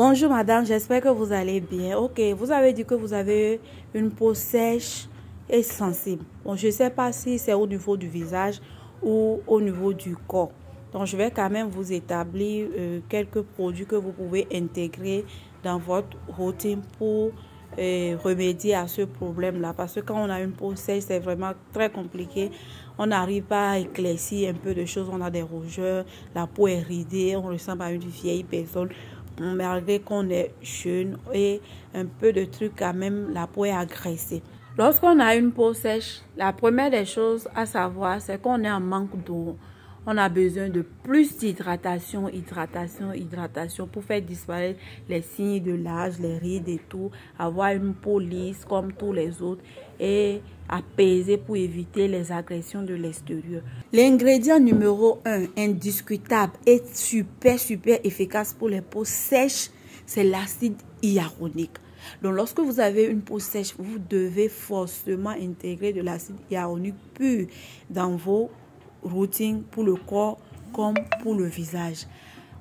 Bonjour madame, j'espère que vous allez bien. Ok, vous avez dit que vous avez une peau sèche et sensible. Bon, je ne sais pas si c'est au niveau du visage ou au niveau du corps. Donc, je vais quand même vous établir quelques produits que vous pouvez intégrer dans votre routine pour remédier à ce problème-là. Parce que quand on a une peau sèche, c'est vraiment très compliqué. On n'arrive pas à éclaircir un peu de choses. On a des rougeurs, la peau est ridée, on ressemble à une vieille personne. Malgré qu'on est jeune et un peu de trucs quand même, la peau est agressée. Lorsqu'on a une peau sèche, la première des choses à savoir, c'est qu'on est en manque d'eau. On a besoin de plus d'hydratation, hydratation pour faire disparaître les signes de l'âge, les rides et tout. Avoir une peau lisse comme tous les autres et apaiser pour éviter les agressions de l'extérieur. L'ingrédient numéro 1, indiscutable et super efficace pour les peaux sèches, c'est l'acide hyaluronique. Donc, lorsque vous avez une peau sèche, vous devez forcément intégrer de l'acide hyaluronique pur dans vos routines pour le corps comme pour le visage.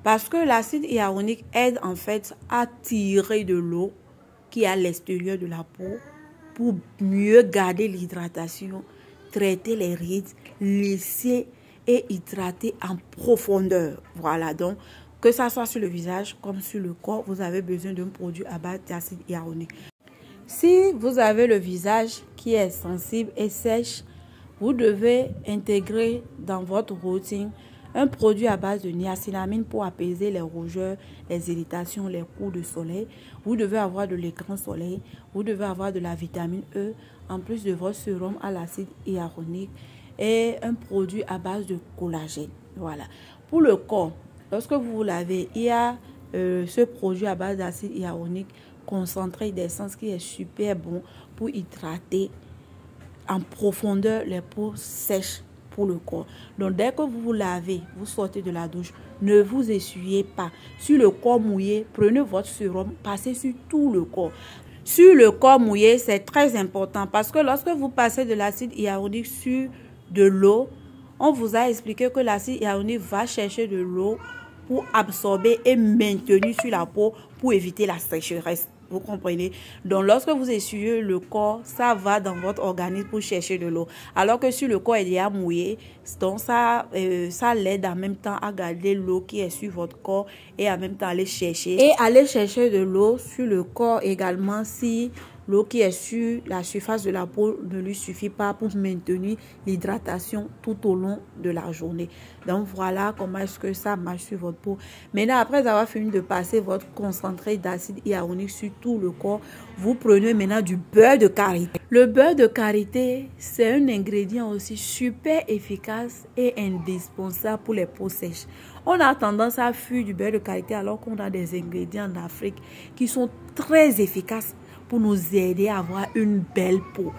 Parce que l'acide hyaluronique aide en fait à tirer de l'eau qui est à l'extérieur de la peau pour mieux garder l'hydratation, traiter les rides, lisser et hydrater en profondeur. Voilà, donc que ça soit sur le visage comme sur le corps, vous avez besoin d'un produit à base d'acide hyaluronique. Si vous avez le visage qui est sensible et sèche, vous devez intégrer dans votre routine un produit à base de niacinamide pour apaiser les rougeurs, les irritations, les coups de soleil. Vous devez avoir de l'écran soleil, vous devez avoir de la vitamine E, en plus de votre sérum à l'acide hyaluronique et un produit à base de collagène. Voilà. Pour le corps, lorsque vous vous lavez, il y a ce produit à base d'acide hyaluronique concentré d'essence qui est super bon pour hydrater en profondeur les peaux sèches pour le corps. Donc, dès que vous vous lavez, vous sortez de la douche, ne vous essuyez pas. Sur le corps mouillé, prenez votre sérum, passez sur tout le corps. Sur le corps mouillé, c'est très important parce que lorsque vous passez de l'acide hyaluronique sur de l'eau, on vous a expliqué que l'acide hyaluronique va chercher de l'eau pour absorber et maintenir sur la peau pour éviter la sécheresse. Vous comprenez? Donc, lorsque vous essuyez le corps, ça va dans votre organisme pour chercher de l'eau. Alors que si le corps est déjà mouillé, donc ça l'aide en même temps à garder l'eau qui est sur votre corps et en même temps aller chercher. Et aller chercher de l'eau sur le corps également si l'eau qui est sur la surface de la peau ne lui suffit pas pour maintenir l'hydratation tout au long de la journée. Donc voilà comment est-ce que ça marche sur votre peau. Maintenant, après avoir fini de passer votre concentré d'acide hyaluronique sur tout le corps, vous prenez maintenant du beurre de karité. Le beurre de karité, c'est un ingrédient aussi super efficace et indispensable pour les peaux sèches. On a tendance à fuir du beurre de karité alors qu'on a des ingrédients en Afrique qui sont très efficaces pour nous aider à avoir une belle peau.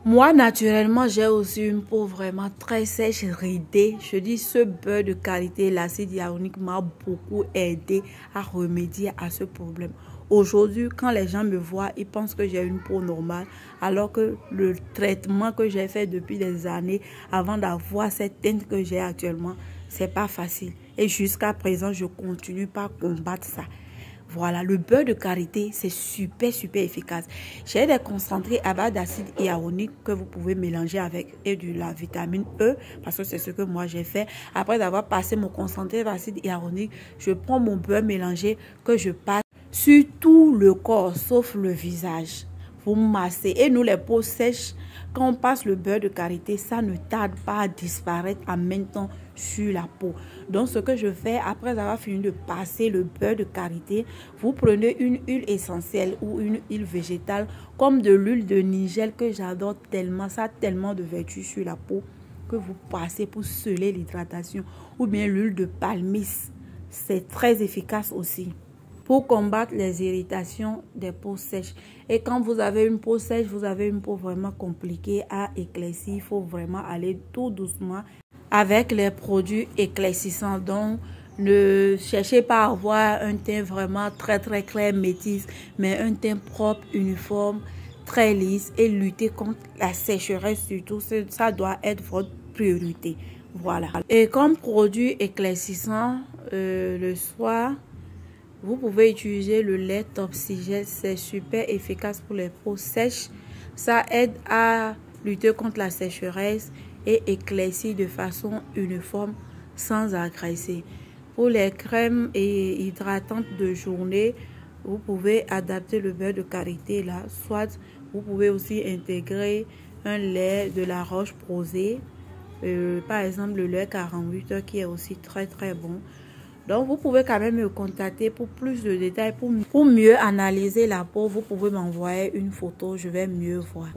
Moi, naturellement, j'ai aussi une peau vraiment très sèche, ridée. Je dis ce beurre de karité, l'acide hyaluronique m'a beaucoup aidé à remédier à ce problème. Aujourd'hui, quand les gens me voient, ils pensent que j'ai une peau normale, alors que le traitement que j'ai fait depuis des années avant d'avoir cette teinte que j'ai actuellement, c'est pas facile. Et jusqu'à présent, je continue par combattre ça. Voilà, le beurre de karité, c'est super efficace. J'ai des concentrés à base d'acide hyaluronique que vous pouvez mélanger avec et de la vitamine E, parce que c'est ce que moi j'ai fait. Après avoir passé mon concentré d'acide hyaluronique, je prends mon beurre mélangé que je passe sur tout le corps, sauf le visage. Vous massez. Et nous, les peaux sèches, quand on passe le beurre de karité, ça ne tarde pas à disparaître en même temps sur la peau. Donc, ce que je fais, après avoir fini de passer le beurre de karité, vous prenez une huile essentielle ou une huile végétale, comme de l'huile de nigel que j'adore tellement. Ça a tellement de vertus sur la peau que vous passez pour sceller l'hydratation. Ou bien l'huile de palmiste. C'est très efficace aussi pour combattre les irritations des peaux sèches. Et quand vous avez une peau sèche, vous avez une peau vraiment compliquée à éclaircir. Il faut vraiment aller tout doucement avec les produits éclaircissants. Donc, ne cherchez pas à avoir un teint vraiment très clair, métis, mais un teint propre, uniforme, très lisse et lutter contre la sécheresse surtout. Ça doit être votre priorité. Voilà. Et comme produit éclaircissant, le soir, Vous pouvez utiliser le lait Topsigel, c'est super efficace pour les peaux sèches. Ça aide à lutter contre la sécheresse et éclaircir de façon uniforme sans agresser. Pour les crèmes et hydratantes de journée, vous pouvez adapter le beurre de karité là. Soit vous pouvez aussi intégrer un lait de la Roche-Posay. Par exemple le lait 48 heures qui est aussi très bon. Donc vous pouvez quand même me contacter pour plus de détails, pour mieux analyser la peau. Vous pouvez m'envoyer une photo, je vais mieux voir.